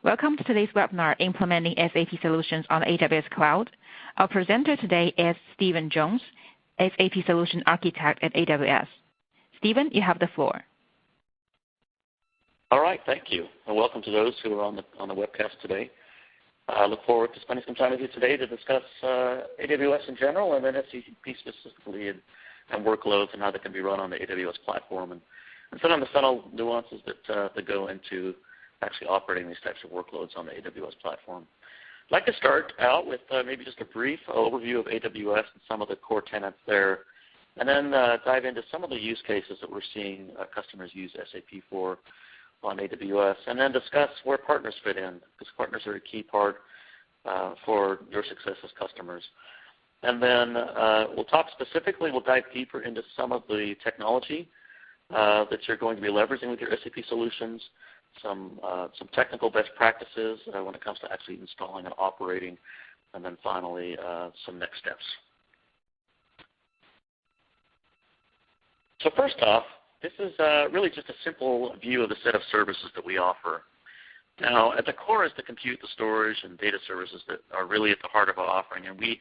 Welcome to today's webinar, Implementing SAP Solutions on AWS Cloud. Our presenter today is Stephen Jones, SAP Solution Architect at AWS. Stephen, you have the floor. All right, thank you. And welcome to those who are on the webcast today. I look forward to spending some time with you today to discuss AWS in general and then SAP specifically and workloads and how they can be run on the AWS platform and some of the subtle nuances that go into actually operating these types of workloads on the AWS platform. I'd like to start out with maybe just a brief overview of AWS and some of the core tenets there, and then dive into some of the use cases that we're seeing customers use SAP for on AWS, and then discuss where partners fit in, because partners are a key part for your success as customers. And then we'll talk specifically, we'll dive deeper into some of the technology that you're going to be leveraging with your SAP solutions, some technical best practices when it comes to actually installing and operating, and then finally some next steps. So first off, this is really just a simple view of the set of services that we offer. Now, at the core is the compute, the storage, and data services that are really at the heart of our offering, and we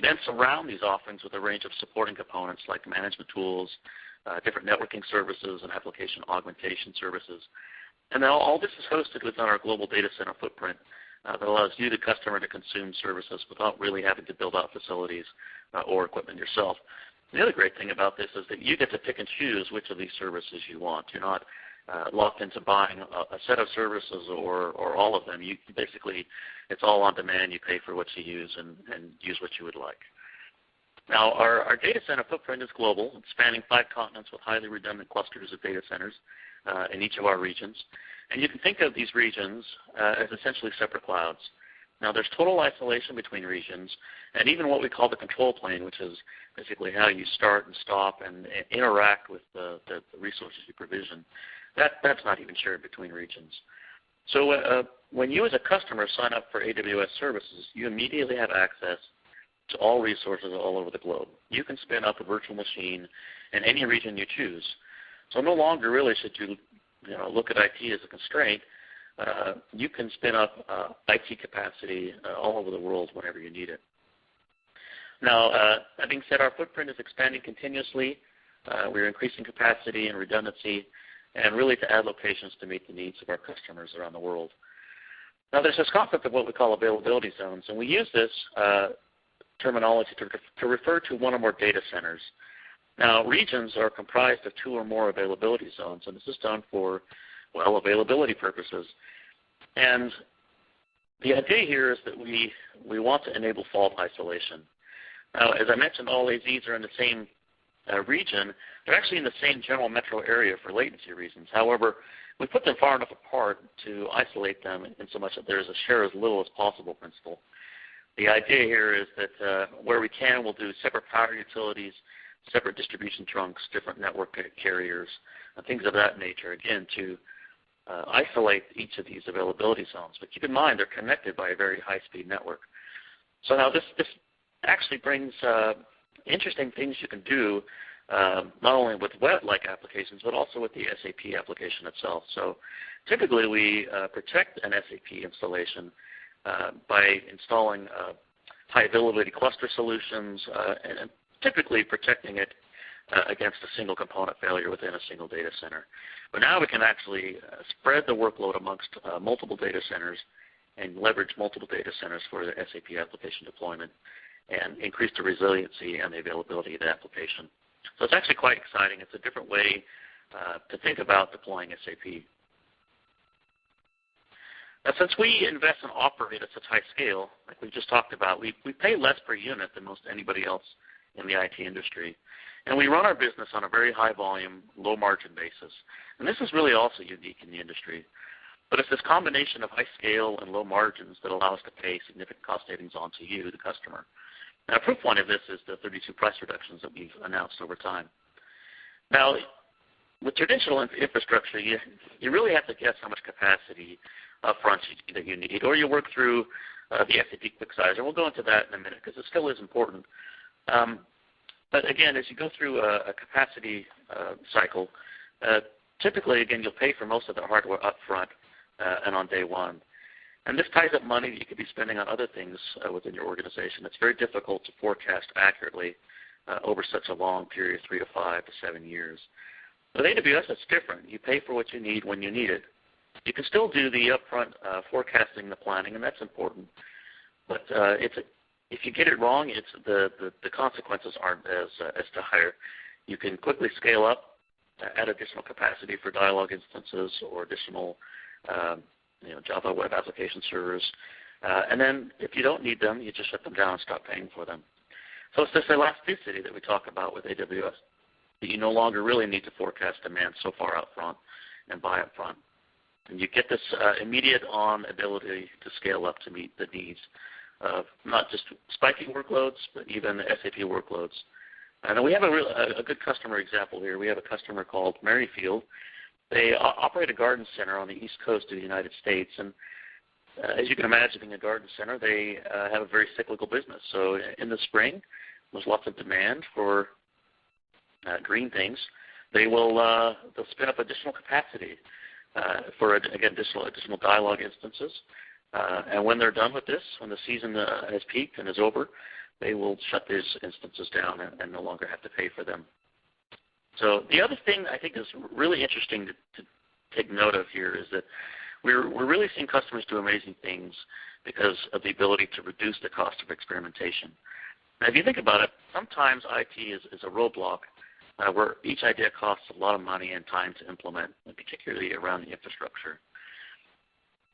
then surround these offerings with a range of supporting components like management tools, different networking services, and application augmentation services. And now all this is hosted within our global data center footprint that allows you, the customer, to consume services without really having to build out facilities or equipment yourself. The other great thing about this is that you get to pick and choose which of these services you want. You're not locked into buying a set of services or all of them. You basically, it's all on demand. You pay for what you use and use what you would like. Now, our data center footprint is global. It's spanning 5 continents with highly redundant clusters of data centers in each of our regions. And you can think of these regions as essentially separate clouds. Now, there's total isolation between regions, and even what we call the control plane, which is basically how you start and stop and interact with the resources you provision, that's not even shared between regions. So when you as a customer sign up for AWS services, you immediately have access to all resources all over the globe. You can spin up a virtual machine in any region you choose. So no longer really should you look at IT as a constraint. You can spin up IT capacity all over the world whenever you need it. Now, that being said, our footprint is expanding continuously. We're increasing capacity and redundancy, and really to add locations to meet the needs of our customers around the world. Now, there's this concept of what we call availability zones, and we use this terminology to refer to one or more data centers. Now, regions are comprised of 2 or more availability zones, and this is done for, well, availability purposes. And the idea here is that we want to enable fault isolation. Now, as I mentioned, all AZs are in the same region. They're actually in the same general metro area for latency reasons. However, we put them far enough apart to isolate them in so much that there's a share as little as possible principle. The idea here is that where we can, we'll do separate power utilities, separate distribution trunks, different network carriers, and things of that nature, again, to isolate each of these availability zones. But keep in mind, they're connected by a very high-speed network. So now this actually brings interesting things you can do, not only with web-like applications, but also with the SAP application itself. So typically we protect an SAP installation by installing high availability cluster solutions and typically protecting it against a single component failure within a single data center. But now we can actually spread the workload amongst multiple data centers and leverage multiple data centers for the SAP application deployment and increase the resiliency and the availability of the application. So it's actually quite exciting. It's a different way to think about deploying SAP. Now, since we invest and operate at such high scale, like we just talked about, we pay less per unit than most anybody else in the IT industry. And we run our business on a very high volume, low margin basis. And this is really also unique in the industry. But it's this combination of high scale and low margins that allow us to pay significant cost savings onto you, the customer. Now, a proof point of this is the 32 price reductions that we've announced over time. Now, with traditional infrastructure, you really have to guess how much capacity up front that you need, or you work through the SAP Quick Sizer. We'll go into that in a minute because it still is important. But again, as you go through a capacity cycle, typically, again, you'll pay for most of the hardware up front and on day one. And this ties up money that you could be spending on other things within your organization. It's very difficult to forecast accurately over such a long period, 3 to 5 to 7 years. With AWS, it's different. You pay for what you need when you need it. You can still do the upfront forecasting, the planning, and that's important. But if you get it wrong, the consequences aren't as dire. You can quickly scale up, add additional capacity for dialog instances or additional Java web application servers. And then if you don't need them, you just shut them down and stop paying for them. So it's this elasticity that we talk about with AWS, that you no longer really need to forecast demand so far out front and buy up front. And you get this immediate on ability to scale up to meet the needs of not just spiking workloads, but even SAP workloads. And we have a good customer example here. We have a customer called Merrifield. They operate a garden center on the east coast of the United States. And as you can imagine, in a garden center, they have a very cyclical business. So in the spring, there's lots of demand for green things. They'll spin up additional capacity for, again, additional dialog instances. And when they're done with this, when the season has peaked and is over, they will shut these instances down and no longer have to pay for them. So the other thing I think is really interesting to take note of here is that we're really seeing customers do amazing things because of the ability to reduce the cost of experimentation. Now, if you think about it, sometimes IT is a roadblock where each idea costs a lot of money and time to implement, and particularly around the infrastructure.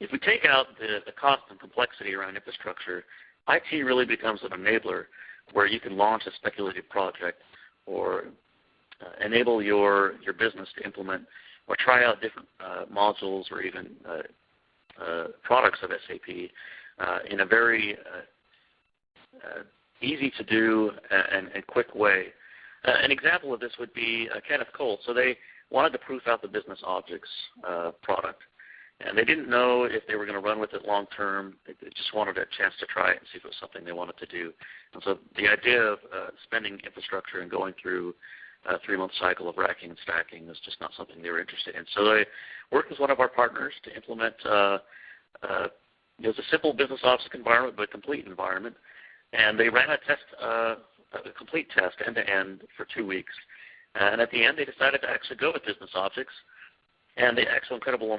If we take out the cost and complexity around infrastructure, IT really becomes an enabler where you can launch a speculative project or enable your business to implement or try out different modules or even products of SAP in a very easy to do and quick way. An example of this would be Kenneth Cole. So they wanted to proof out the business objects product. And they didn't know if they were going to run with it long term. They just wanted a chance to try it and see if it was something they wanted to do. And so the idea of spending infrastructure and going through a 3-month cycle of racking and stacking was just not something they were interested in. So they worked with one of our partners to implement it was a simple business object environment, but a complete environment. And they ran a complete test end-to-end for 2 weeks. And at the end, they decided to actually go with business objects. And the actual incredible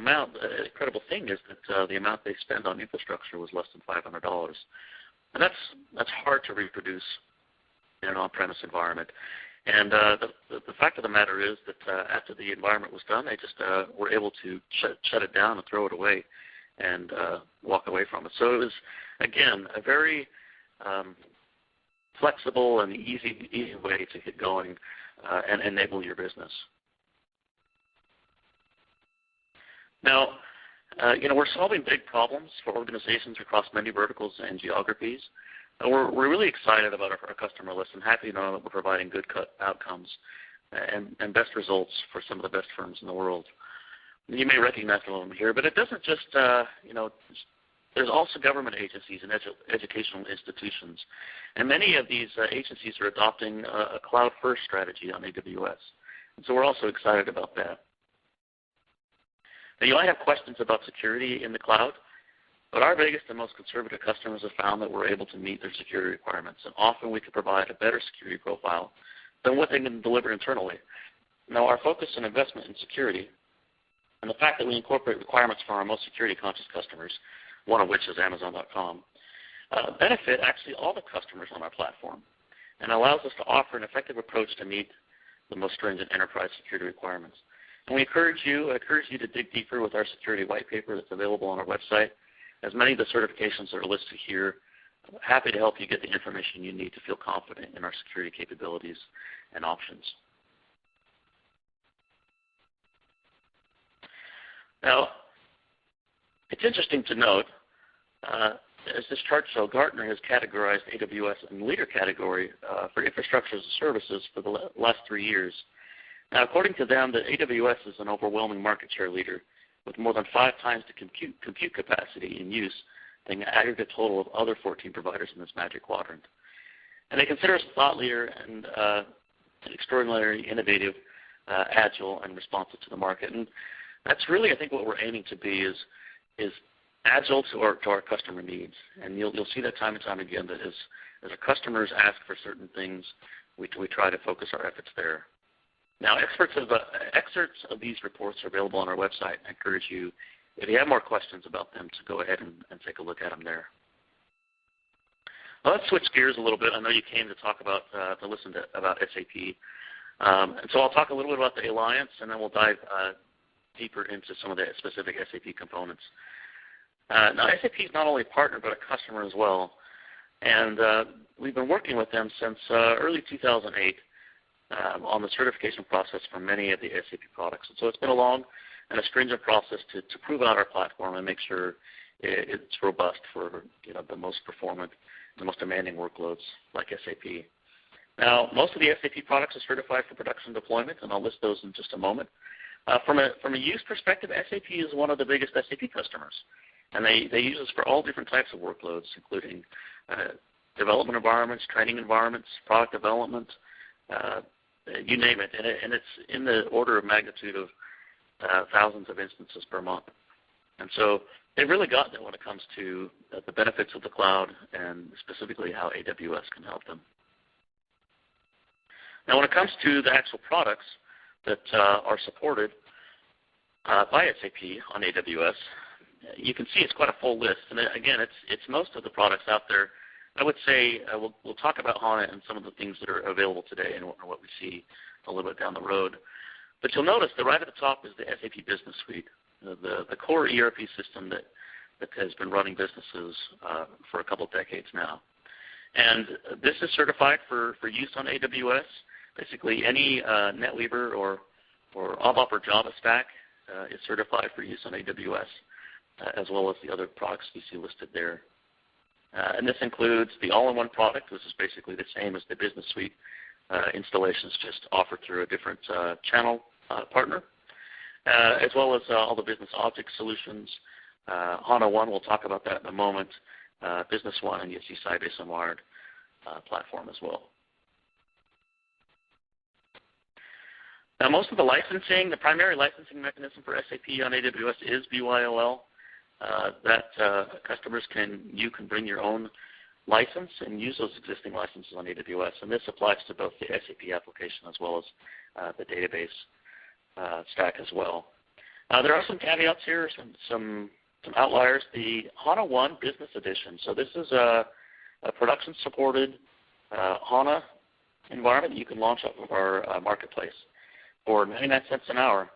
thing is that the amount they spend on infrastructure was less than $500. And that's hard to reproduce in an on-premise environment. And the fact of the matter is that after the environment was done, they just were able to shut it down and throw it away and walk away from it. So it was, again, a very flexible and easy way to get going and enable your business. Now, we're solving big problems for organizations across many verticals and geographies. We're really excited about our customer list and happy to know that we're providing good outcomes and best results for some of the best firms in the world. You may recognize some of them here, but it doesn't just, there's also government agencies and educational institutions. And many of these agencies are adopting a cloud-first strategy on AWS. And so we're also excited about that. Now, you might have questions about security in the cloud, but our biggest and most conservative customers have found that we're able to meet their security requirements, and often we can provide a better security profile than what they can deliver internally. Now, our focus and investment in security and the fact that we incorporate requirements from our most security-conscious customers, one of which is Amazon.com, benefit actually all the customers on our platform and allows us to offer an effective approach to meet the most stringent enterprise security requirements. And we encourage you to dig deeper with our security white paper that's available on our website. As many of the certifications that are listed here, I'm happy to help you get the information you need to feel confident in our security capabilities and options. Now, it's interesting to note, as this chart shows, Gartner has categorized AWS in the leader category for infrastructure as a services for the last 3 years. Now, according to them, the AWS is an overwhelming market share leader with more than 5 times the compute capacity in use than the aggregate total of other 14 providers in this Magic Quadrant. And they consider us a thought leader and extraordinarily innovative, agile, and responsive to the market. And that's really, I think, what we're aiming to be is agile to our customer needs. And you'll see that time and time again that as our customers ask for certain things, we try to focus our efforts there. Now, excerpts of these reports are available on our website. I encourage you, if you have more questions about them, to go ahead and take a look at them there. Well, let's switch gears a little bit. I know you came to talk about, about SAP. And so I'll talk a little bit about the Alliance, and then we'll dive deeper into some of the specific SAP components. Now, SAP is not only a partner, but a customer as well. And we've been working with them since early 2008 on the certification process for many of the SAP products. And so it's been a long and a stringent process to prove out our platform and make sure it's robust for the most performant, the most demanding workloads like SAP. Now, most of the SAP products are certified for production deployment, and I'll list those in just a moment. From a use perspective, SAP is one of the biggest SAP customers, and they use us for all different types of workloads, including development environments, training environments, product development, you name it. And it's in the order of magnitude of thousands of instances per month. And so they've really gotten it when it comes to the benefits of the cloud and specifically how AWS can help them. Now, when it comes to the actual products that are supported by SAP on AWS, you can see it's quite a full list. And again, it's most of the products out there. I would say we'll talk about HANA and some of the things that are available today and what we see a little bit down the road. But you'll notice that right at the top is the SAP Business Suite, the core ERP system that has been running businesses for a couple of decades now. And this is certified for use on AWS. Basically, any NetWeaver or ABAP or Java stack is certified for use on AWS, as well as the other products you see listed there. And this includes the all-in-one product, which is basically the same as the Business Suite installations, just offered through a different channel partner, as well as all the business object solutions. HANA One, we'll talk about that in a moment. Business One, and you see Sybase and Wired platform as well. Now, most of the licensing, the primary licensing mechanism for SAP on AWS is BYOL. Customers you can bring your own license and use those existing licenses on AWS, and this applies to both the SAP application as well as the database stack as well. There are some caveats here, some outliers. The HANA One Business Edition. So this is a production-supported HANA environment that you can launch off of our marketplace for 99 cents an hour.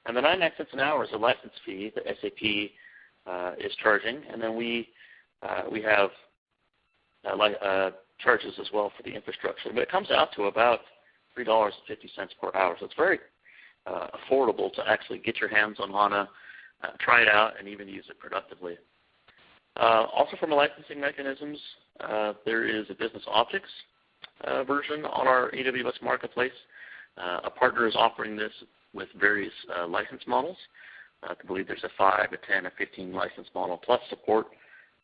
And the 99 cents an hour is a license fee that SAP is charging, and then we have charges as well for the infrastructure. But it comes out to about $3.50 per hour. So it's very affordable to actually get your hands on HANA, try it out, and even use it productively. Also, from the licensing mechanisms, there is a business objects version on our AWS marketplace. A partner is offering this with various license models. I believe there's a 5, a 10, a 15 license model plus support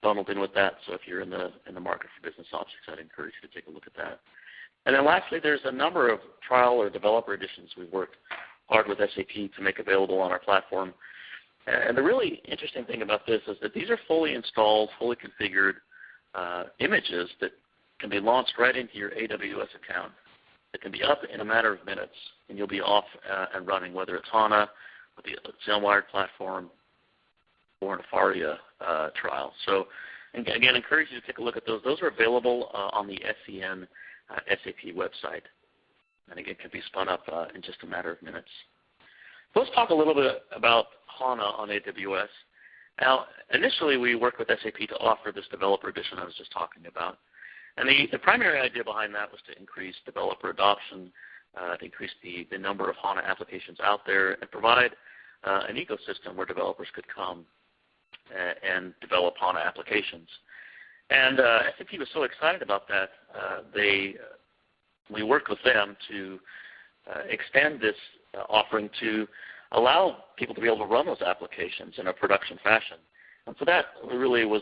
bundled in with that. So if you're in the market for business objects, I'd encourage you to take a look at that. And then lastly, there's a number of trial or developer editions we've worked hard with SAP to make available on our platform. And the really interesting thing about this is that these are fully installed, fully configured images that can be launched right into your AWS account. It can be up in a matter of minutes, and you'll be off and running, whether it's HANA, with the Wired platform, or an Afaria trial. So, again, encourage you to take a look at those. Those are available on the SCN SAP website, and again, can be spun up in just a matter of minutes. So let's talk a little bit about HANA on AWS. Now, initially, we worked with SAP to offer this developer edition I was just talking about. And the primary idea behind that was to increase developer adoption, to increase the number of HANA applications out there, and provide an ecosystem where developers could come and develop HANA applications. And SAP was so excited about that, we worked with them to extend this offering to allow people to be able to run those applications in a production fashion. And so that really was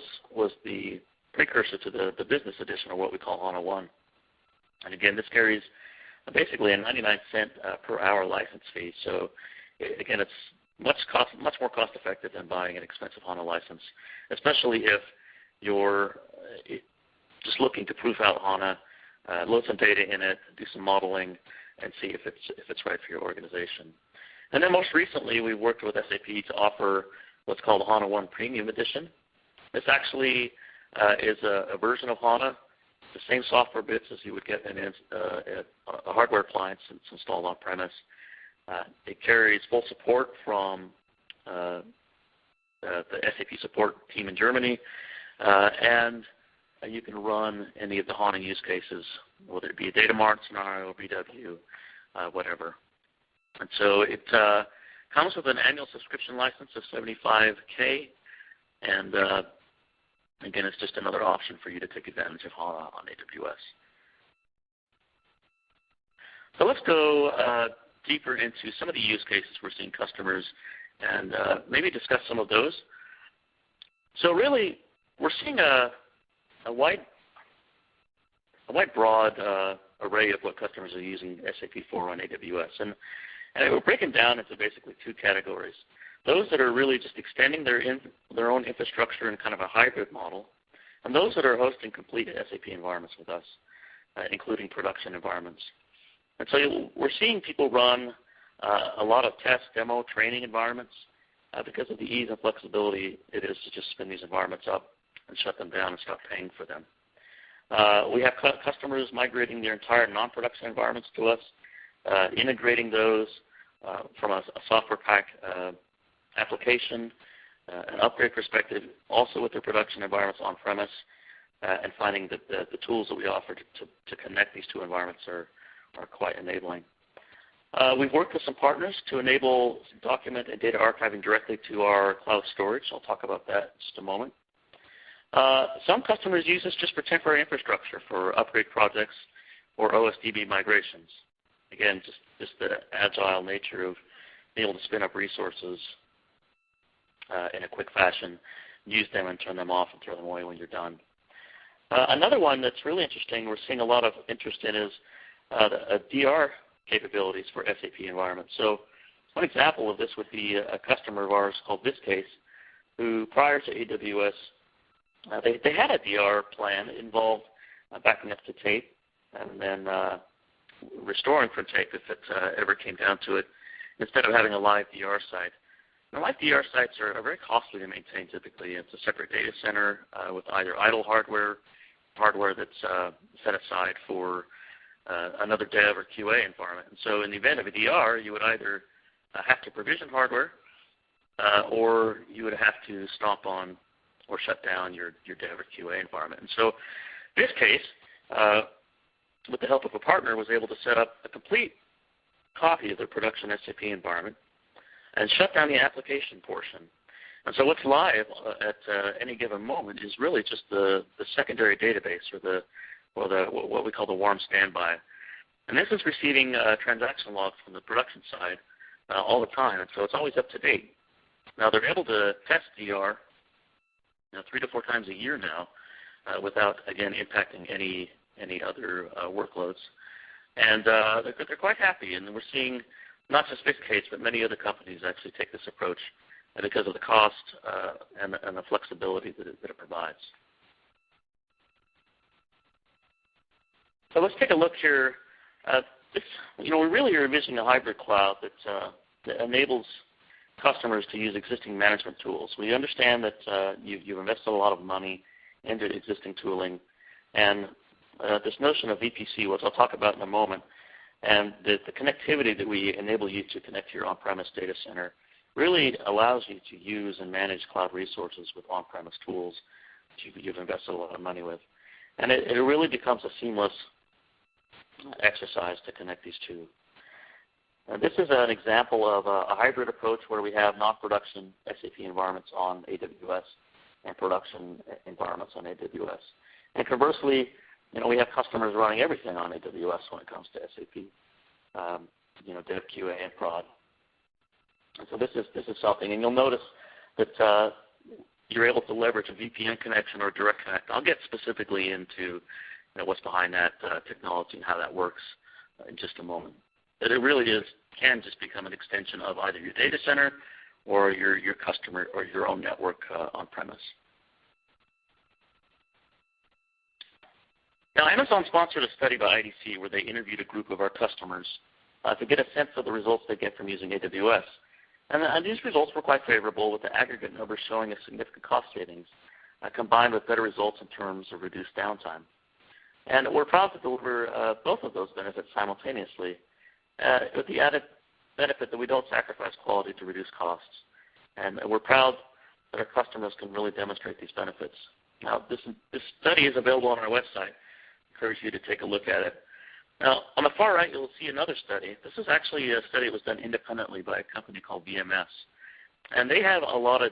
the precursor to the business edition, or what we call HANA One. And again, this carries basically a 99 cent per hour license fee. So again, it's much more cost effective than buying an expensive HANA license, especially if you're just looking to proof out HANA, load some data in it, do some modeling, and see if it's right for your organization. And then most recently, we worked with SAP to offer what's called HANA 1 Premium Edition. This actually is a version of HANA, the same software bits as you would get in a hardware appliance that's installed on-premise. It carries full support from the SAP support team in Germany, and you can run any of the HANA use cases, whether it be a data mart scenario, BW, whatever. And so it comes with an annual subscription license of $75K, and again, it's just another option for you to take advantage of HANA on AWS. So let's go deeper into some of the use cases we're seeing customers and maybe discuss some of those. So really, we're seeing a wide broad array of what customers are using SAP for on AWS. And we're breaking down into basically two categories. Those that are really just extending their own infrastructure in kind of a hybrid model, and those that are hosting complete SAP environments with us, including production environments. And so we're seeing people run a lot of test, demo, training environments because of the ease and flexibility it is to just spin these environments up and shut them down and stop paying for them. We have customers migrating their entire non-production environments to us, integrating those from a software pack application, an upgrade perspective, also with their production environments on-premise, and finding that the tools that we offer to connect these two environments are quite enabling. We've worked with some partners to enable document and data archiving directly to our cloud storage. I'll talk about that in just a moment. Some customers use this just for temporary infrastructure for upgrade projects or OSDB migrations. Again, just the agile nature of being able to spin up resources in a quick fashion, use them and turn them off and throw them away when you're done. Another one that's really interesting, we're seeing a lot of interest in is DR capabilities for SAP environments. So one example of this would be a customer of ours called Viscase, who prior to AWS, they had a DR plan. It involved backing up to tape and then restoring from tape if it ever came down to it, instead of having a live DR site. Now, live DR sites are very costly to maintain typically. It's a separate data center with either idle hardware that's set aside for another dev or QA environment. And so in the event of a DR, you would either have to provision hardware or you would have to stomp on or shut down your dev or QA environment. And so this case, with the help of a partner, was able to set up a complete copy of their production SAP environment and shut down the application portion. And so what's live at any given moment is really just the secondary database or what we call the warm standby. And this is receiving transaction logs from the production side all the time, and so it's always up to date. Now they're able to test DR 3 to 4 times a year now without, again, impacting any other workloads. And they're quite happy, and we're seeing not just Viscase, but many other companies actually take this approach because of the cost and the flexibility that it provides. So let's take a look here. We really are envisioning a hybrid cloud that enables customers to use existing management tools. We understand that you've invested a lot of money into existing tooling, and this notion of VPC, which I'll talk about in a moment, and the connectivity that we enable you to connect to your on-premise data center really allows you to use and manage cloud resources with on-premise tools that you've invested a lot of money with. And it really becomes a seamless exercise to connect these two. This is an example of a hybrid approach where we have non-production SAP environments on AWS and production environments on AWS. And conversely, we have customers running everything on AWS when it comes to SAP, dev, QA, and prod. And so this is something, and you'll notice that you're able to leverage a VPN connection or direct connect. I'll get specifically into what's behind that technology and how that works in just a moment. But it really can just become an extension of either your data center or your customer or your own network on-premise. Now, Amazon sponsored a study by IDC where they interviewed a group of our customers to get a sense of the results they get from using AWS. And these results were quite favorable, with the aggregate numbers showing a significant cost savings combined with better results in terms of reduced downtime. And we're proud to deliver both of those benefits simultaneously, with the added benefit that we don't sacrifice quality to reduce costs. And we're proud that our customers can really demonstrate these benefits. Now, this study is available on our website. I encourage you to take a look at it. Now, on the far right, you'll see another study. This is actually a study that was done independently by a company called VMS. And they have a lot of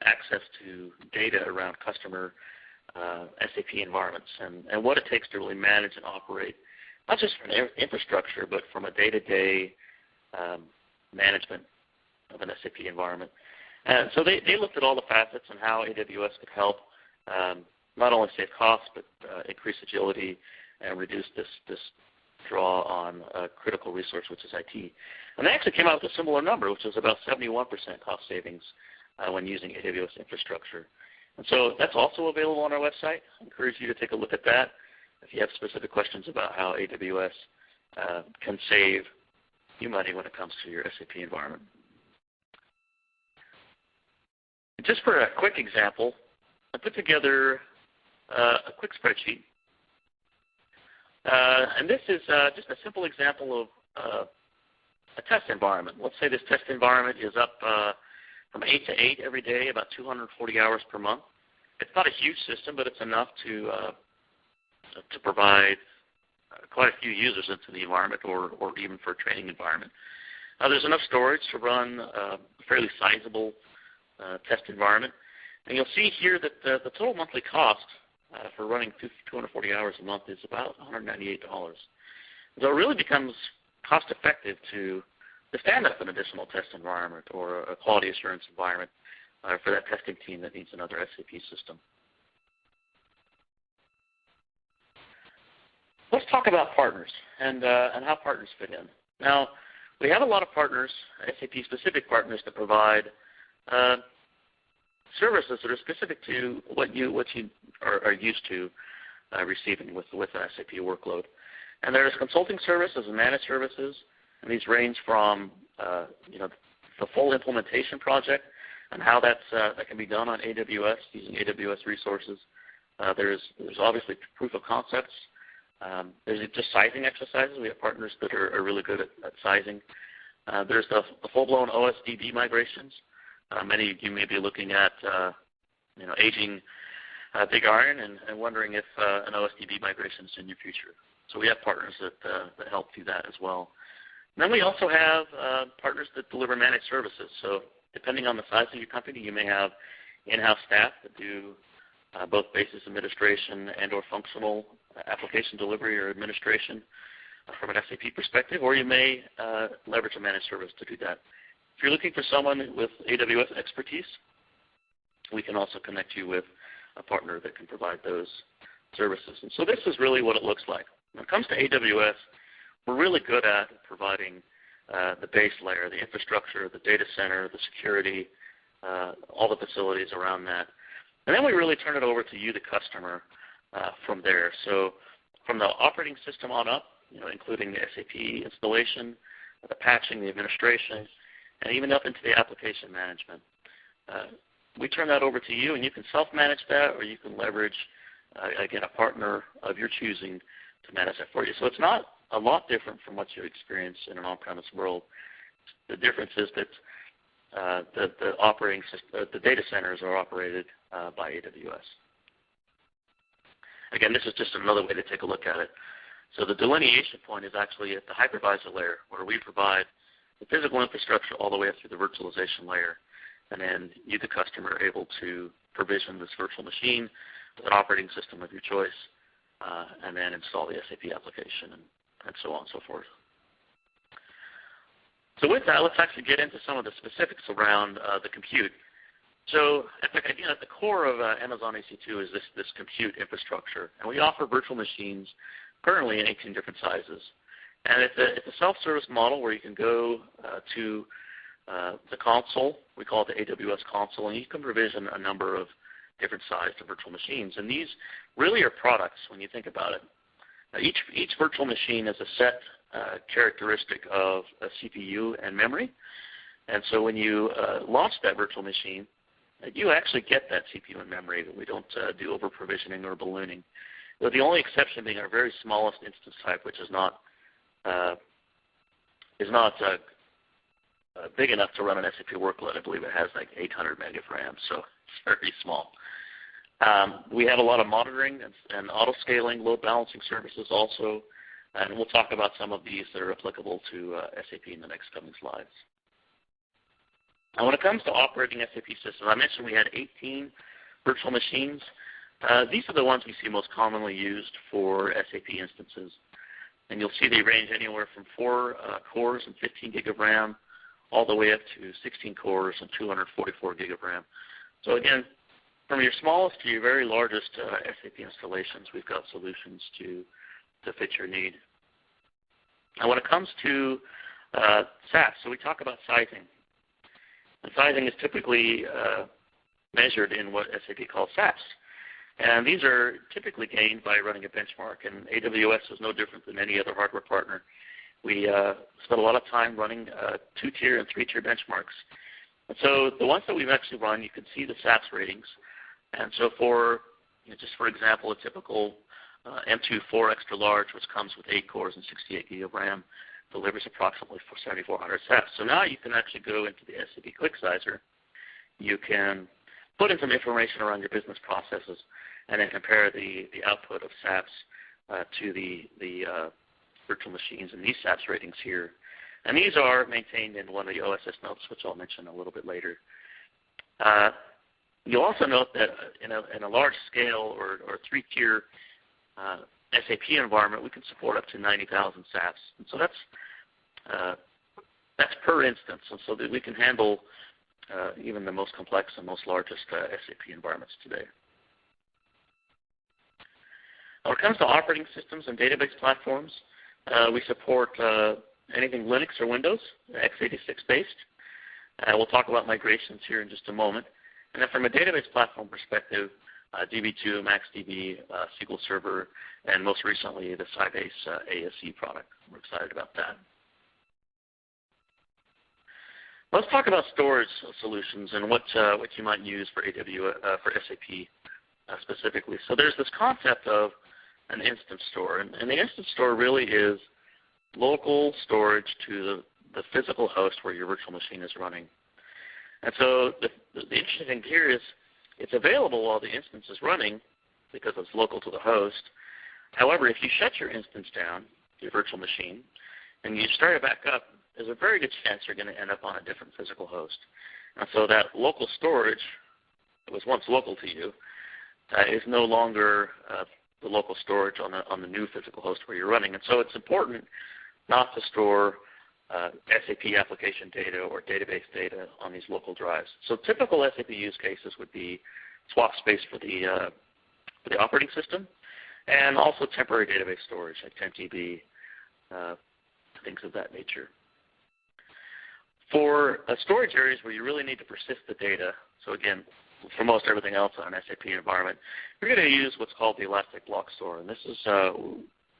access to data around customer SAP environments and what it takes to really manage and operate, not just from infrastructure, but from a day-to-day management of an SAP environment. And so they looked at all the facets and how AWS could help not only save costs, but increase agility and reduce this draw on a critical resource, which is IT. And they actually came out with a similar number, which is about 71% cost savings when using AWS infrastructure. And so that's also available on our website. I encourage you to take a look at that if you have specific questions about how AWS can save you money when it comes to your SAP environment. Just for a quick example, I put together a quick spreadsheet. And this is just a simple example of a test environment. Let's say this test environment is up from 8 to 8 every day, about 240 hours per month. It's not a huge system, but it's enough to provide quite a few users into the environment, or even for a training environment. There's enough storage to run a fairly sizable test environment. And you'll see here that the total monthly cost for running 240 hours a month is about $198. So it really becomes cost effective to stand up an additional test environment or a quality assurance environment for that testing team that needs another SAP system. Let's talk about partners and how partners fit in. Now, we have a lot of partners, SAP-specific partners, that provide services that are specific to what you are used to receiving with an SAP workload. And there's consulting services and managed services, and these range from the full implementation project and how that can be done on AWS using AWS resources. There's obviously proof of concepts. There's just sizing exercises. We have partners that are really good at sizing. There's the full-blown OSDB migrations. Many of you may be looking at aging big iron and wondering if an OSDB migration is in your future. So we have partners that help do that as well. And then we also have partners that deliver managed services. So depending on the size of your company, you may have in-house staff that do both basis administration and or functional application delivery or administration from an SAP perspective, or you may leverage a managed service to do that. If you're looking for someone with AWS expertise, we can also connect you with a partner that can provide those services. And so this is really what it looks like. When it comes to AWS, we're really good at providing the base layer, the infrastructure, the data center, the security, all the facilities around that. And then we really turn it over to you, the customer, from there. So from the operating system on up, including the SAP installation, the patching, the administration, and even up into the application management. We turn that over to you, and you can self-manage that, or you can leverage, again, a partner of your choosing to manage that for you. So it's not a lot different from what you experience in an on-premise world. The difference is that the operating system, the data centers are operated by AWS. Again, this is just another way to take a look at it. So the delineation point is actually at the hypervisor layer, where we provide the physical infrastructure all the way up through the virtualization layer. And then you, the customer, are able to provision this virtual machine with an operating system of your choice, and then install the SAP application and so on and so forth. So with that, let's actually get into some of the specifics around the compute. So again, at the core of Amazon EC2 is this compute infrastructure. And we offer virtual machines currently in 18 different sizes. And it's a self-service model where you can go to the console. We call it the AWS console, and you can provision a number of different sized virtual machines. And these really are products when you think about it. Each virtual machine has a set characteristic of a CPU and memory. And so when you launch that virtual machine, you actually get that CPU and memory. We don't do over-provisioning or ballooning. The only exception being our very smallest instance type, which is not big enough to run an SAP workload. I believe it has like 800 meg of RAM, so it's very small. We have a lot of monitoring and auto-scaling, load balancing services also, and we'll talk about some of these that are applicable to SAP in the next coming slides. Now, when it comes to operating SAP systems, I mentioned we had 18 virtual machines. These are the ones we see most commonly used for SAP instances. And you'll see they range anywhere from 4 cores and 15 gig of RAM all the way up to 16 cores and 244 gig of RAM. So again, from your smallest to your very largest SAP installations, we've got solutions to fit your need. And when it comes to SAP, so we talk about sizing. And sizing is typically measured in what SAP calls SAPs. And these are typically gained by running a benchmark. And AWS is no different than any other hardware partner. We spend a lot of time running 2-tier and 3-tier benchmarks. And so the ones that we've actually run, you can see the SAPs ratings. And so for, just for example, a typical M2 4 extra large, which comes with 8 cores and 68 gig of RAM, delivers approximately 7,400 SAPs. So now you can actually go into the SAP Quick Sizer. You can put in some information around your business processes and then compare the output of SAPs to the virtual machines and these SAPs ratings here. And these are maintained in one of the OSS notes, which I'll mention a little bit later. You'll also note that in a large scale or 3-tier SAP environment, we can support up to 90,000 SAPs. And so that's per instance, and so that we can handle even the most complex and most largest SAP environments today. When it comes to operating systems and database platforms, we support anything Linux or Windows, x86 based. We'll talk about migrations here in just a moment. And then from a database platform perspective, DB2, MaxDB, SQL Server, and most recently the Sybase ASE product. We're excited about that. Let's talk about storage solutions and what you might use for for SAP specifically. So there's this concept of an instance store, and the instance store really is local storage to the physical host where your virtual machine is running. And so the interesting thing here is it's available while the instance is running because it's local to the host. However, if you shut your instance down, your virtual machine, and you start it back up, there's a very good chance you're going to end up on a different physical host. And so that local storage that was once local to you is no longer the local storage on the new physical host where you're running. And so it's important not to store SAP application data or database data on these local drives. So typical SAP use cases would be swap space for the operating system, and also temporary database storage like 10 TB, things of that nature. For storage areas where you really need to persist the data, so again, for most everything else on an SAP environment, you're going to use what's called the Elastic Block Store, and this is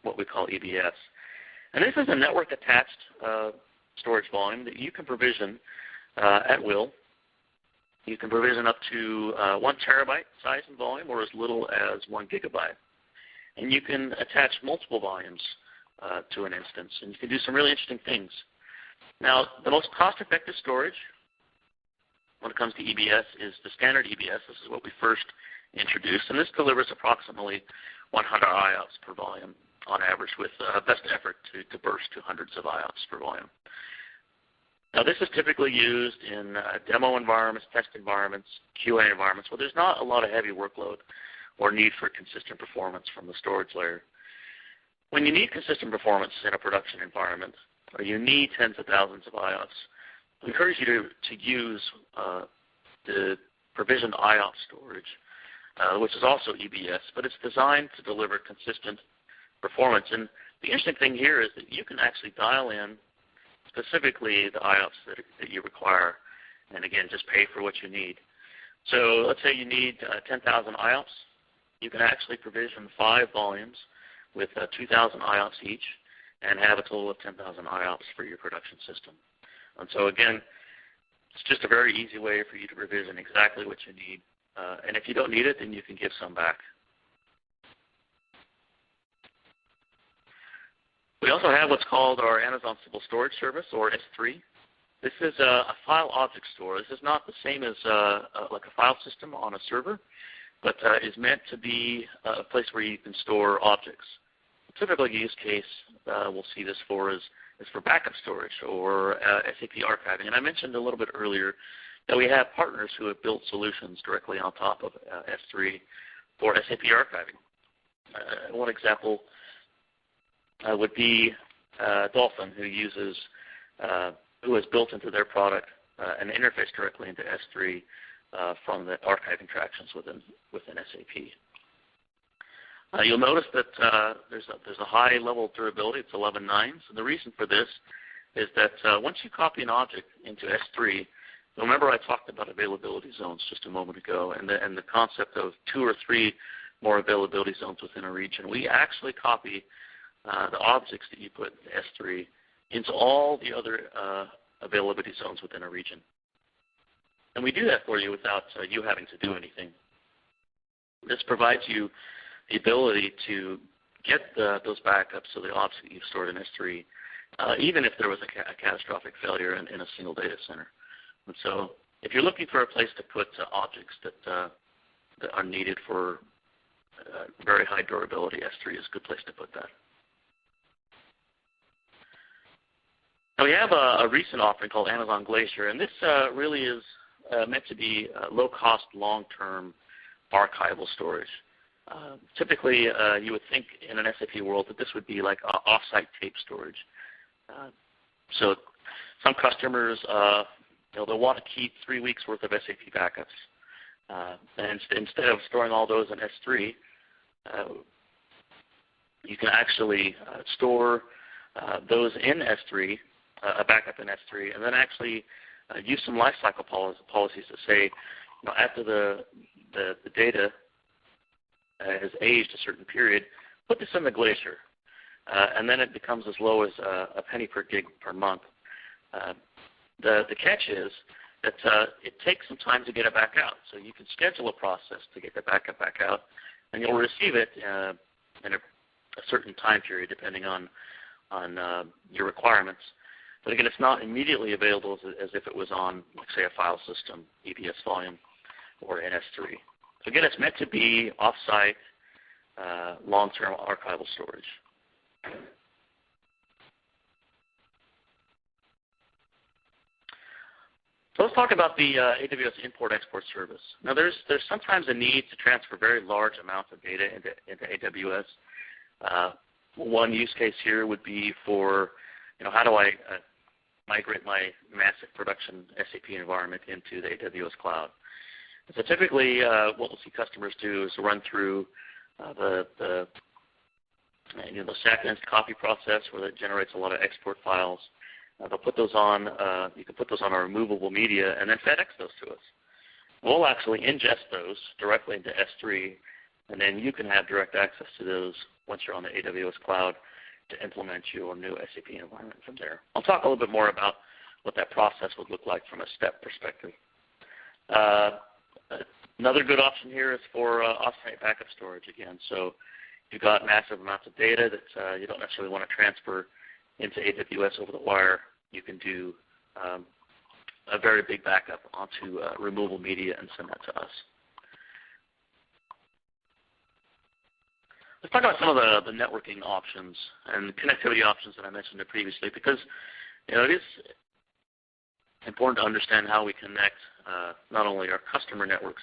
what we call EBS. And this is a network-attached storage volume that you can provision at will. You can provision up to 1 terabyte size and volume, or as little as 1 gigabyte. And you can attach multiple volumes to an instance, and you can do some really interesting things. Now, the most cost-effective storage when it comes to EBS is the standard EBS. This is what we first introduced, and this delivers approximately 100 IOPS per volume on average, with best effort to burst to hundreds of IOPS per volume. Now, this is typically used in demo environments, test environments, QA environments, where there's not a lot of heavy workload or need for consistent performance from the storage layer. When you need consistent performance in a production environment, or you need tens of thousands of IOPS, we encourage you to use the provisioned IOPS storage, which is also EBS, but it's designed to deliver consistent performance. And the interesting thing here is that you can actually dial in specifically the IOPS that you require, and again, just pay for what you need. So let's say you need 10,000 IOPS. You can actually provision 5 volumes with 2,000 IOPS each and have a total of 10,000 IOPS for your production system. And so again, it's just a very easy way for you to provision exactly what you need. And if you don't need it, then you can give some back. We also have what's called our Amazon Simple Storage Service, or S3. This is a file object store. This is not the same as like a file system on a server, but is meant to be a place where you can store objects. A typical use case we'll see this for is for backup storage or SAP archiving. And I mentioned a little bit earlier that we have partners who have built solutions directly on top of S3 for SAP archiving. One example would be Dolphin, who has built into their product an interface directly into S3 from the archiving tractions within SAP. You'll notice that there's a high level of durability. It's 11.9. So the reason for this is that once you copy an object into S3, remember I talked about availability zones just a moment ago, and the concept of 2 or 3 more availability zones within a region. We actually copy the objects that you put in S3 into all the other availability zones within a region. And we do that for you without you having to do anything. This provides you the ability to get those backups of the objects that you've stored in S3, even if there was a catastrophic failure in a single data center. And so if you're looking for a place to put objects that are needed for very high durability, S3 is a good place to put that. Now we have a recent offering called Amazon Glacier, and this really is meant to be low-cost, long-term archival storage. Typically, you would think in an SAP world that this would be like off-site tape storage. So some customers, they'll want to keep 3 weeks worth of SAP backups. And instead of storing all those in S3, you can actually store those in S3, a backup in S3, and then actually use some lifecycle policies to say, after the data has aged a certain period, put this in the Glacier, and then it becomes as low as a penny per gig per month. The catch is that it takes some time to get it back out. So you can schedule a process to get the backup back out, and you'll receive it in a certain time period depending on your requirements. But again, it's not immediately available as if it was on, like, say, a file system, EBS volume, or in S3. So again, it's meant to be off-site, long-term archival storage. So let's talk about the AWS Import-Export service. Now, there's sometimes a need to transfer very large amounts of data into AWS. One use case here would be for, how do I migrate my massive production SAP environment into the AWS Cloud? So typically, what we'll see customers do is run through the SAP copy process, where it generates a lot of export files. They'll put those on. You can put those on our removable media, and then FedEx those to us. We'll actually ingest those directly into S3, and then you can have direct access to those once you're on the AWS Cloud to implement your new SAP environment from there. I'll talk a little bit more about what that process would look like from a step perspective. Another good option here is for off-site backup storage again. So if you've got massive amounts of data that you don't necessarily want to transfer into AWS over the wire, you can do a very big backup onto removable media and send that to us. Let's talk about some of the networking options and the connectivity options that I mentioned previously, because it is important to understand how we connect not only our customer networks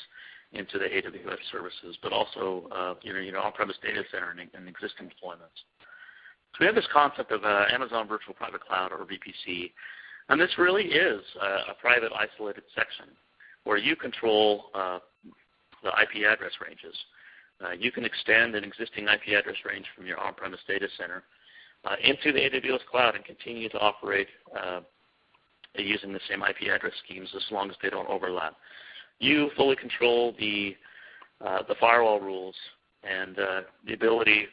into the AWS services, but also on-premise data center and existing deployments. So we have this concept of Amazon Virtual Private Cloud, or VPC, and this really is a private isolated section where you control the IP address ranges. You can extend an existing IP address range from your on-premise data center into the AWS Cloud and continue to operate using the same IP address schemes as long as they don't overlap. You fully control the firewall rules and the ability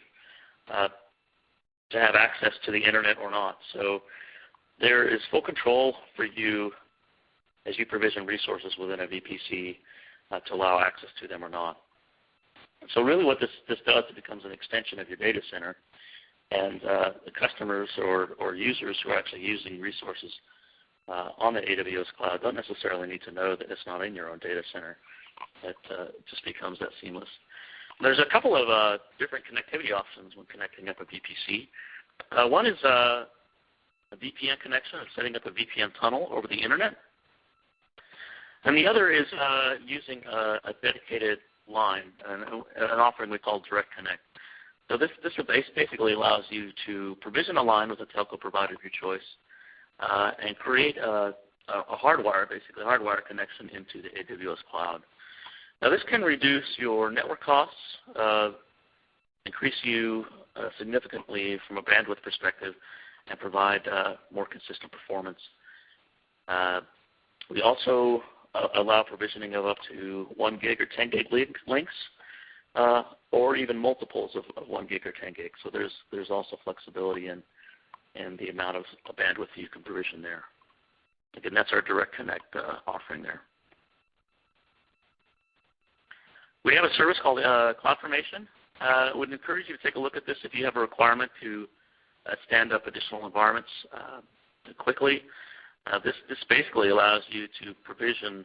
to have access to the internet or not. So there is full control for you as you provision resources within a VPC to allow access to them or not. So really what this does, it becomes an extension of your data center, and the customers or users who are actually using resources on the AWS Cloud don't necessarily need to know that it's not in your own data center. It just becomes that seamless. There's a couple of different connectivity options when connecting up a VPC. One is a VPN connection, setting up a VPN tunnel over the internet. And the other is using a dedicated line, an offering we call Direct Connect. So this basically allows you to provision a line with a telco provider of your choice and create a hardwire connection into the AWS Cloud. Now this can reduce your network costs, increase you significantly from a bandwidth perspective, and provide more consistent performance. We also allow provisioning of up to 1 gig or 10 gig links, or even multiples of 1 gig or 10 gig. So there's also flexibility in the amount of bandwidth you can provision there. Again, that's our Direct Connect offering there. We have a service called CloudFormation. I would encourage you to take a look at this if you have a requirement to stand up additional environments quickly. This basically allows you to provision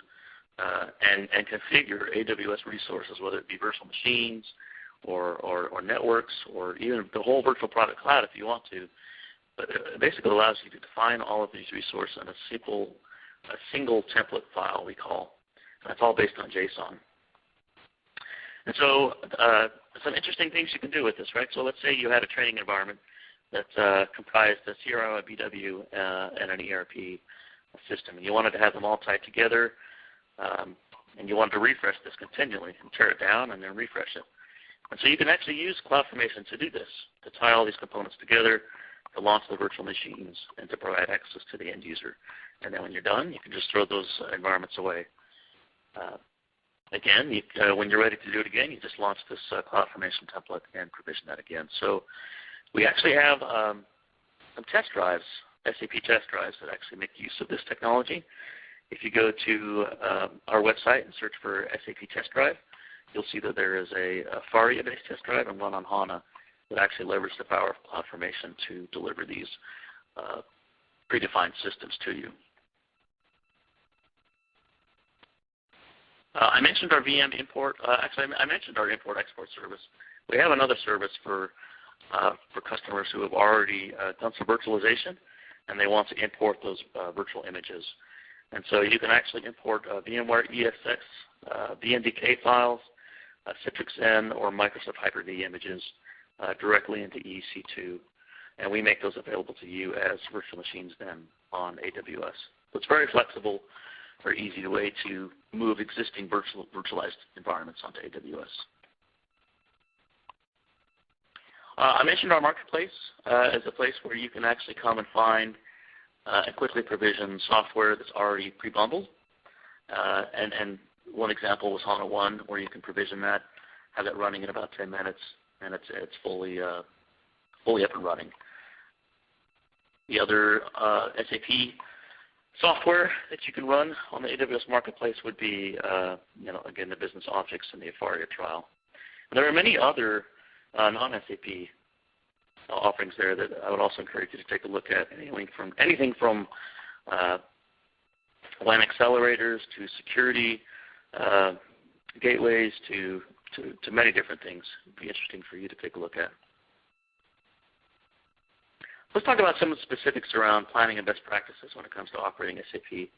and configure AWS resources, whether it be virtual machines or networks or even the whole virtual private cloud if you want to. But it basically allows you to define all of these resources in a single template file, we call. And that's all based on JSON. And so some interesting things you can do with this, right? So let's say you had a training environment that comprised a CRM, a BW, and an ERP system. And you wanted to have them all tied together, and you wanted to refresh this continually and tear it down and then refresh it. And so you can actually use CloudFormation to do this, to tie all these components together, to launch the virtual machines, and to provide access to the end user. And then when you're done, you can just throw those environments away. Again, when you're ready to do it again, you just launch this CloudFormation template and provision that again. So we actually have some test drives, SAP test drives, that actually make use of this technology. If you go to our website and search for SAP test drive, you'll see that there is a Faria-based test drive and one on HANA that actually leverage the power of CloudFormation to deliver these predefined systems to you. I mentioned our VM import. Actually, I mentioned our import-export service. We have another service for customers who have already done some virtualization, and they want to import those virtual images. And so you can actually import VMware ESX, VMDK files, Citrix-N, or Microsoft Hyper-V images directly into EC2. And we make those available to you as virtual machines then on AWS. So it's very flexible, very easy way to move existing virtualized environments onto AWS. I mentioned our marketplace as a place where you can actually come and find and quickly provision software that's already pre-bundled. And one example was HANA 1, where you can provision that, have it running in about 10 minutes, and it's fully up and running. The other SAP software that you can run on the AWS Marketplace would be, again, the business objects and the Faria trial. And there are many other non-SAP offerings there that I would also encourage you to take a look at. Anything from WAN accelerators to security gateways to many different things. It would be interesting for you to take a look at. Let's talk about some of the specifics around planning and best practices when it comes to operating SAP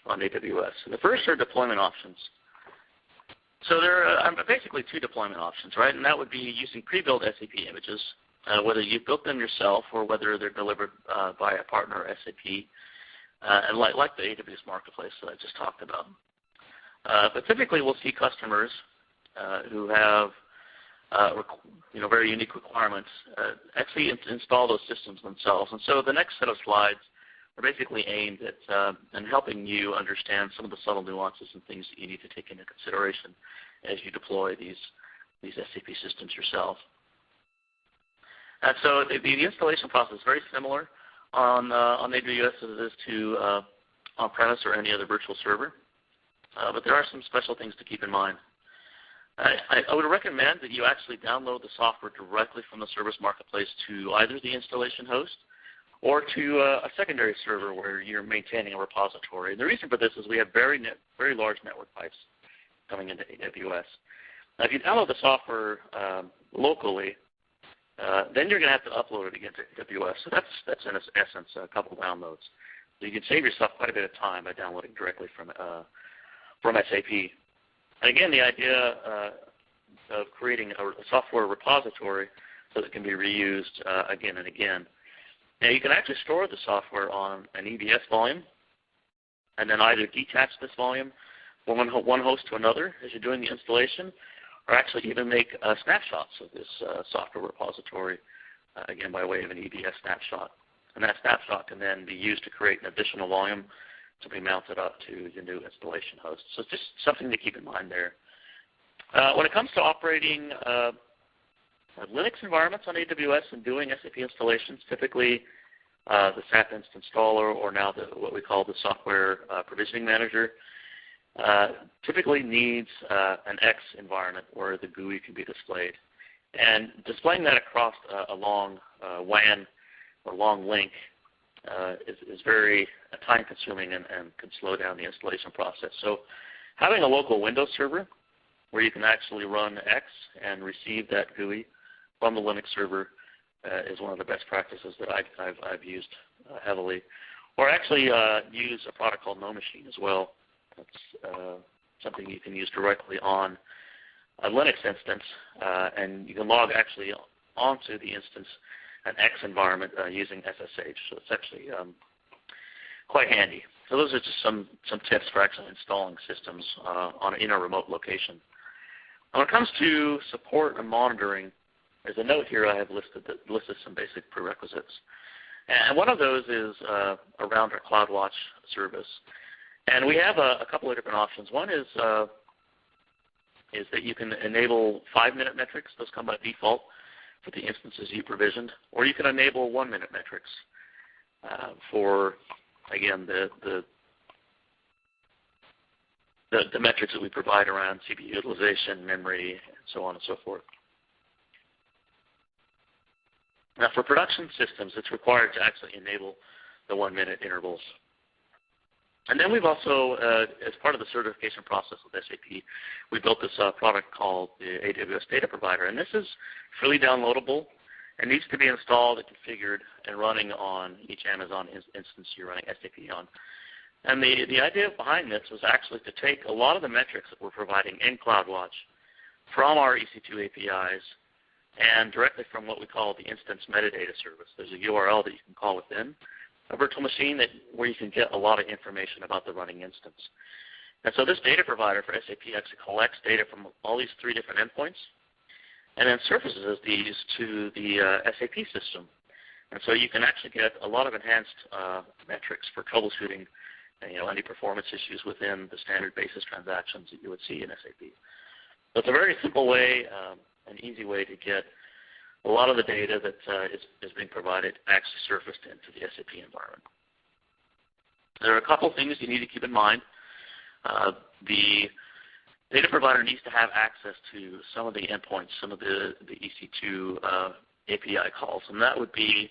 on AWS. And the first are deployment options. So there are basically two deployment options, right? And that would be using pre-built SAP images, whether you built them yourself or whether they're delivered by a partner or SAP, and like the AWS Marketplace that I just talked about. But typically we'll see customers who have very unique requirements, actually install those systems themselves. And so the next set of slides are basically aimed at helping you understand some of the subtle nuances and things that you need to take into consideration as you deploy these SAP systems yourself. And so the installation process is very similar on AWS as it is to on-premise or any other virtual server. But there are some special things to keep in mind. I would recommend that you actually download the software directly from the service marketplace to either the installation host or to a secondary server where you're maintaining a repository. And the reason for this is we have very large network pipes coming into AWS. Now, if you download the software locally, then you're going to have to upload it again to AWS. So that's in essence a couple downloads. So you can save yourself quite a bit of time by downloading directly from SAP. And again, the idea of creating a software repository so that it can be reused again and again. Now, you can actually store the software on an EBS volume and then either detach this volume from one host to another as you're doing the installation, or actually even make snapshots of this software repository, again, by way of an EBS snapshot. And that snapshot can then be used to create an additional volume to be mounted up to the new installation host. So it's just something to keep in mind there. When it comes to operating Linux environments on AWS and doing SAP installations, typically the SAP Instance Installer, or now what we call the Software Provisioning Manager, typically needs an X environment where the GUI can be displayed. And displaying that across a long WAN or long link is very time-consuming and can slow down the installation process. So having a local Windows server where you can actually run X and receive that GUI from the Linux server is one of the best practices that I've used heavily. Or actually use a product called NoMachine as well. That's something you can use directly on a Linux instance, and you can log actually onto the instance an X environment using SSH. So it's actually quite handy. So those are just some tips for actually installing systems in a remote location. When it comes to support and monitoring, there's a note here I have listed that listed some basic prerequisites. And one of those is around our CloudWatch service. And we have a couple of different options. One is that you can enable 5-minute metrics. Those come by default for the instances you provisioned. Or you can enable 1-minute metrics for, again, the metrics that we provide around CPU utilization, memory, and so on and so forth. Now, for production systems, it's required to actually enable the 1-minute intervals. And then we've also, as part of the certification process with SAP, we built this product called the AWS Data Provider. And this is freely downloadable and needs to be installed and configured and running on each Amazon instance you're running SAP on. And the idea behind this was actually to take a lot of the metrics that we're providing in CloudWatch from our EC2 APIs and directly from what we call the instance metadata service. There's a URL that you can call within a virtual machine where you can get a lot of information about the running instance. And so this data provider for SAP actually collects data from all these 3 different endpoints and then surfaces these to the SAP system. And so you can actually get a lot of enhanced metrics for troubleshooting any performance issues within the standard basis transactions that you would see in SAP. So it's a very simple way, an easy way to get a lot of the data that is being provided actually surfaced into the SAP environment. There are a couple things you need to keep in mind. The data provider needs to have access to some of the endpoints, some of the EC2 API calls, and that would be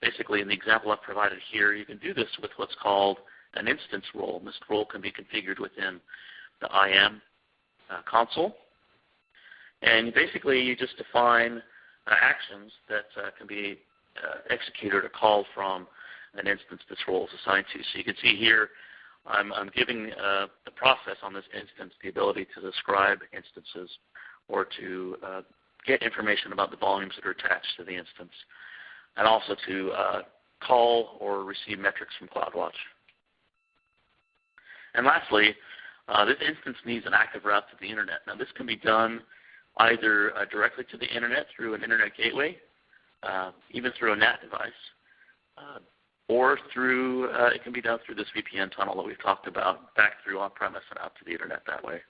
basically in the example I've provided here. You can do this with what's called an instance role. And this role can be configured within the IAM console. And basically, you just define actions that can be executed or called from an instance this role is assigned to. So you can see here, I'm giving the process on this instance the ability to describe instances or to get information about the volumes that are attached to the instance, and also to call or receive metrics from CloudWatch. And lastly, this instance needs an active route to the internet. Now, this can be done either directly to the internet through an internet gateway, even through a NAT device, or through, it can be done through this VPN tunnel that we've talked about, back through on-premise and out to the internet that way.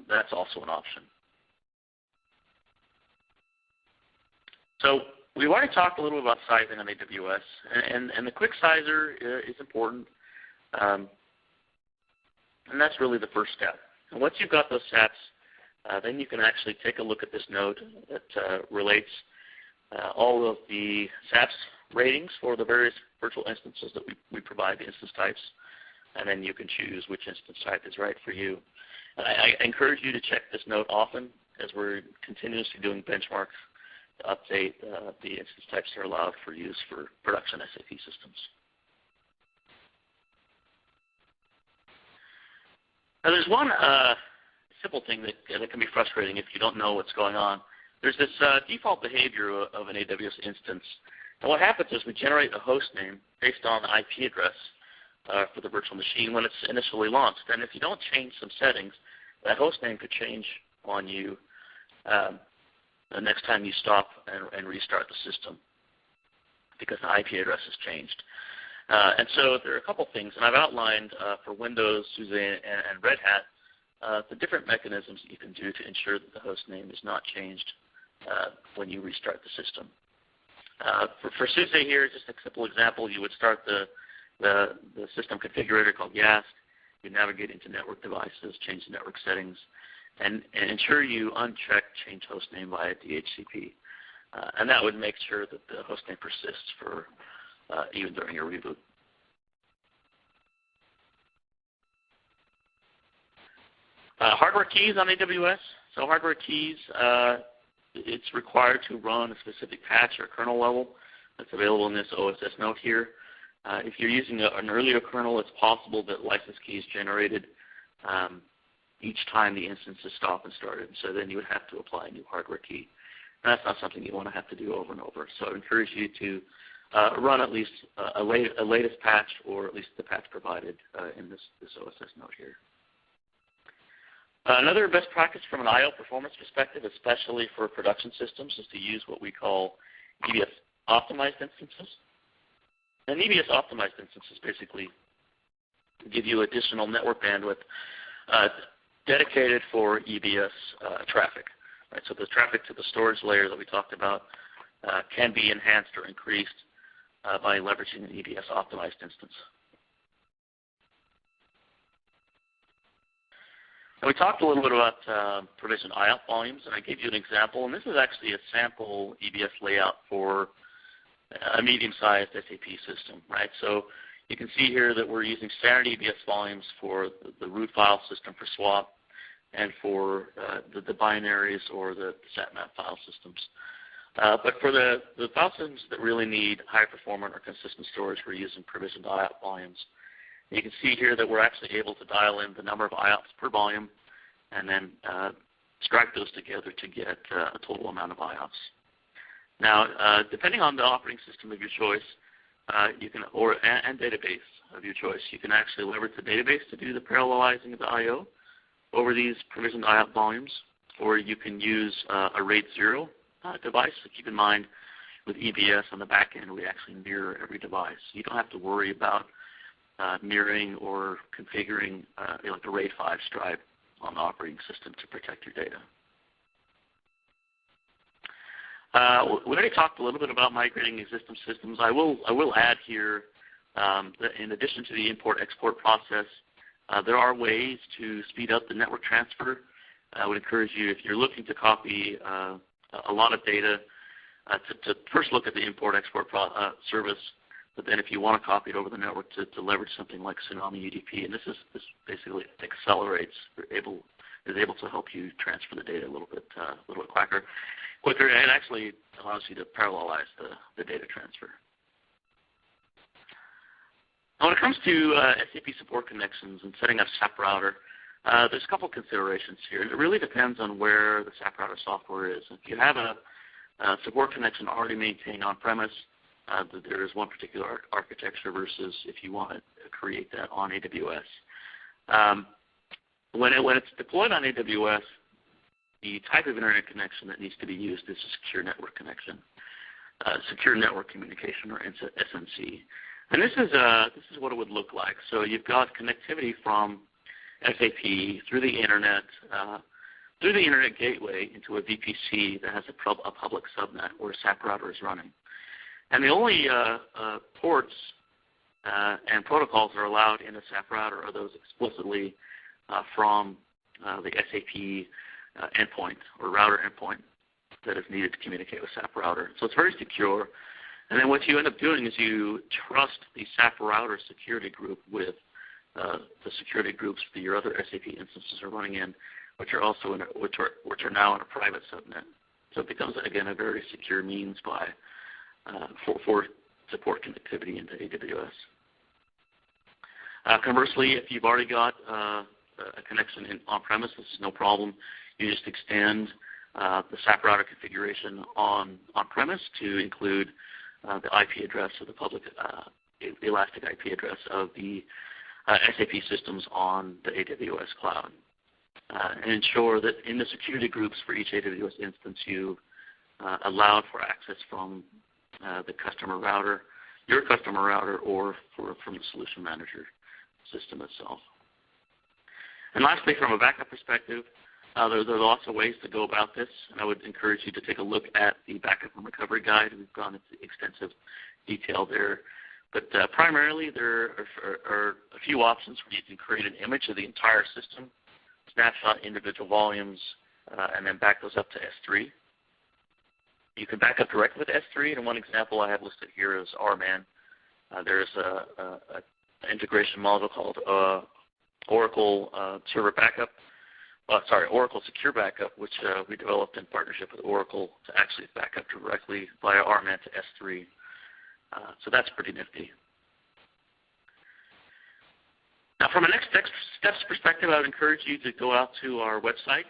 That's also an option. So we've already talked a little bit about sizing on AWS, and the quick sizer is important, and that's really the first step. And once you've got those stats, then you can actually take a look at this node that relates all of the SAP's ratings for the various virtual instances that we provide, the instance types, and then you can choose which instance type is right for you. And I encourage you to check this node often as we're continuously doing benchmarks to update the instance types that are allowed for use for production SAP systems. Now there's one simple thing that can be frustrating if you don't know what's going on. There's this default behavior of an AWS instance. And what happens is we generate a host name based on the IP address for the virtual machine when it's initially launched. And if you don't change some settings, that host name could change on you the next time you stop and restart the system because the IP address has changed. And so there are a couple things, and I've outlined for Windows, SUSE, and Red Hat the different mechanisms that you can do to ensure that the host name is not changed when you restart the system. For SUSE here, just a simple example, you would start the system configurator called YAST. You navigate into network devices, change the network settings, and ensure you uncheck change host name via DHCP. And that would make sure that the host name persists for even during your reboot. Hardware keys on AWS. So hardware keys, it's required to run a specific patch or kernel level that's available in this OSS note here. If you're using an earlier kernel, it's possible that license keys generated each time the instance is stopped and started. So then you would have to apply a new hardware key. And that's not something you want to have to do over and over. So I encourage you to run at least a latest patch, or at least the patch provided in this OSS note here. Another best practice from an I/O performance perspective, especially for production systems, is to use what we call EBS optimized instances. And EBS optimized instances basically give you additional network bandwidth dedicated for EBS traffic. Right? So the traffic to the storage layer that we talked about can be enhanced or increased by leveraging an EBS optimized instance. And we talked a little bit about provisioned IOP volumes, and I gave you an example. And this is actually a sample EBS layout for a medium-sized SAP system, right? So you can see here that we're using standard EBS volumes for the root file system for swap and for the binaries or the SATMAP file systems. But for the file systems that really need high performant or consistent storage, we're using provisioned IOP volumes. You can see here that we're actually able to dial in the number of IOPS per volume and then strike those together to get a total amount of IOPS. Now, depending on the operating system of your choice, you can, and database of your choice, you can actually leverage the database to do the parallelizing of the I/O over these provisioned IOP volumes, or you can use a RAID 0 device. So keep in mind, with EBS on the back end, we actually mirror every device. You don't have to worry about mirroring or configuring like a RAID 5 stripe on the operating system to protect your data. We already talked a little bit about migrating existing systems. I will add here that in addition to the import-export process, there are ways to speed up the network transfer. I would encourage you, if you're looking to copy a lot of data, to first look at the import-export service. But then if you want to copy it over the network, to leverage something like Tsunami UDP, and this basically accelerates, is able to help you transfer the data a little bit quicker, and actually allows you to parallelize the data transfer. Now when it comes to SAP support connections and setting up SAP router, there's a couple considerations here. It really depends on where the SAP router software is. If you have a support connection already maintained on-premise, there is one particular architecture versus if you want to create that on AWS. When it's deployed on AWS, the type of internet connection that needs to be used is a secure network connection, secure network communication, or SNC. And this is what it would look like. So you've got connectivity from SAP through the internet gateway into a VPC that has a public subnet where a SAP router is running. And the only ports and protocols that are allowed in a SAP router are those explicitly from the SAP endpoint or router endpoint that is needed to communicate with SAP router. So it's very secure. And then what you end up doing is you trust the SAP router security group with the security groups that your other SAP instances are running in, which are also which are now in a private subnet. So it becomes, again, a very secure means for support connectivity into AWS. Conversely, if you've already got a connection on-premise, this is no problem. You just extend the SAP router configuration on-premise to include the IP address of the public elastic IP address of the SAP systems on the AWS Cloud. And ensure that in the security groups for each AWS instance, you allowed for access from the customer router, your customer router, or from the solution manager system itself. And lastly, from a backup perspective, there are lots of ways to go about this, and I would encourage you to take a look at the backup and recovery guide. We've gone into extensive detail there. But primarily, there are a few options where you can create an image of the entire system, snapshot individual volumes, and then back those up to S3. You can back up directly with S3, and one example I have listed here is RMAN. There's an integration module called Oracle Oracle Secure Backup, which we developed in partnership with Oracle to actually back up directly via RMAN to S3. So that's pretty nifty. Now, from a next steps perspective, I would encourage you to go out to our website.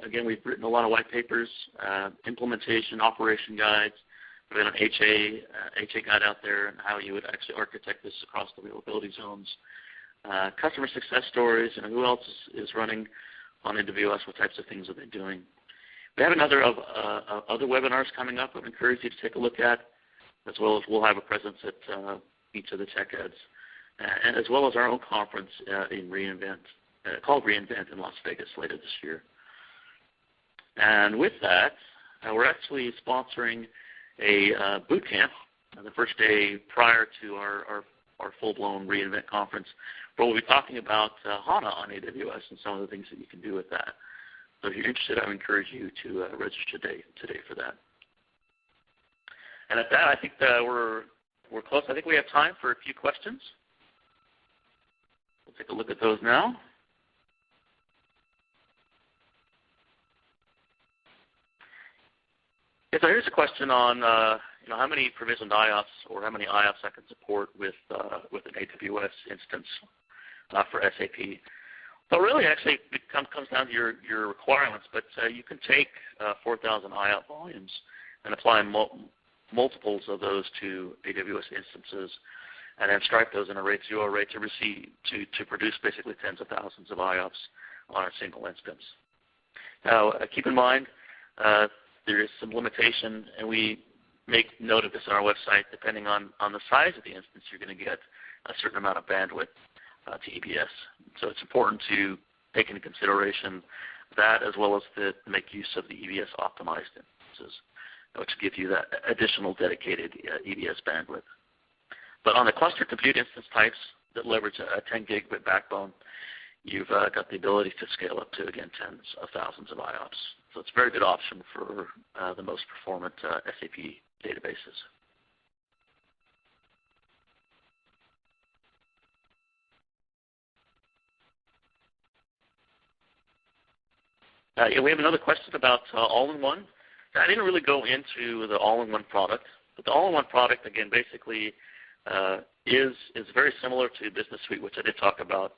Again, we've written a lot of white papers, implementation, operation guides. We've got an HA guide out there on how you would actually architect this across the availability zones. Customer success stories, and who else is running on AWS, what types of things are they doing. We have another of other webinars coming up I would encourage you to take a look at, as well as we'll have a presence at each of the tech eds, and as well as our own conference in reInvent, called reInvent in Las Vegas later this year. And with that, we're actually sponsoring a boot camp the first day prior to our full-blown reInvent conference, where we'll be talking about HANA on AWS and some of the things that you can do with that. So if you're interested, I would encourage you to register today for that. And at that, I think we're close. I think we have time for a few questions. We'll take a look at those now. Yeah, so here's a question on how many provisioned IOPS or how many IOPS I can support with an AWS instance for SAP. So really, actually, it comes down to your requirements, but you can take 4,000 IOP volumes and apply multiples of those to AWS instances, and then stripe those in a rate 0 rate to produce basically tens of thousands of IOPS on a single instance. Now, keep in mind, there is some limitation, and we make note of this on our website. Depending on the size of the instance, you're going to get a certain amount of bandwidth to EBS. So it's important to take into consideration that, as well as to make use of the EBS optimized instances, which give you that additional dedicated EBS bandwidth. But on the cluster compute instance types that leverage a 10 gigabit backbone, you've got the ability to scale up to, again, tens of thousands of IOPS. So it's a very good option for the most performant SAP databases. Yeah, we have another question about all-in-one. I didn't really go into the all-in-one product, but the all-in-one product, again, basically is very similar to Business Suite, which I did talk about.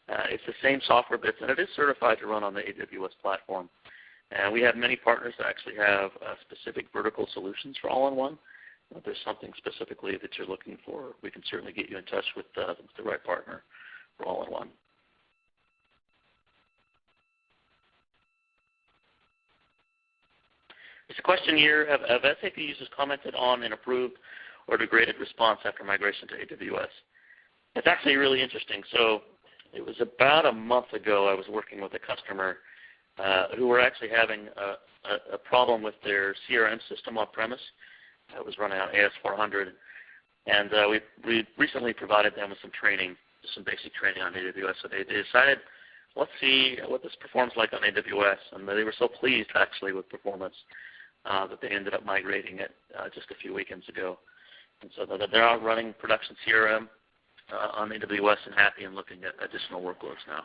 It's the same software bits, and it is certified to run on the AWS platform. And we have many partners that actually have specific vertical solutions for all-in-one. If there's something specifically that you're looking for, we can certainly get you in touch with the right partner for all-in-one. It's a question here. Have SAP users commented on an approved or degraded response after migration to AWS? It's actually really interesting. So it was about a month ago I was working with a customer who were actually having a problem with their CRM system on-premise. It was running on AS400. And we recently provided them with some training, some basic training on AWS. So they decided, let's see what this performs like on AWS. And they were so pleased, actually, with performance that they ended up migrating it just a few weekends ago. And so they're out running production CRM on AWS and happy and looking at additional workloads now.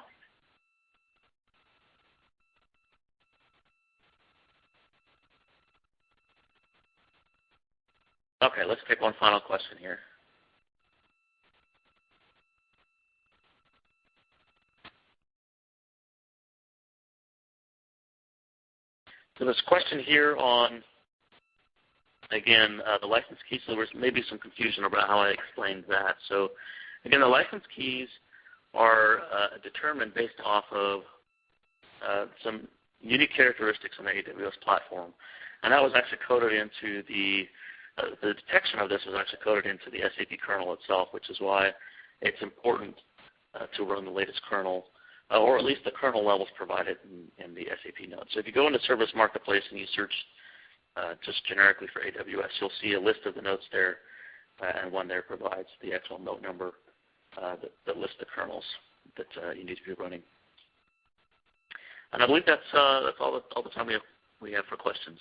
Okay, let's take one final question here. So this question here on, again, the license keys. So there was maybe some confusion about how I explained that. So again, the license keys are determined based off of some unique characteristics on the AWS platform. And that was actually coded into the detection of this was actually coded into the SAP kernel itself, which is why it's important to run the latest kernel, or at least the kernel levels provided in the SAP notes. So if you go into Service Marketplace and you search just generically for AWS, you'll see a list of the notes there, and one there provides the actual note number that lists the kernels that you need to be running. And I believe that's all the time we have for questions.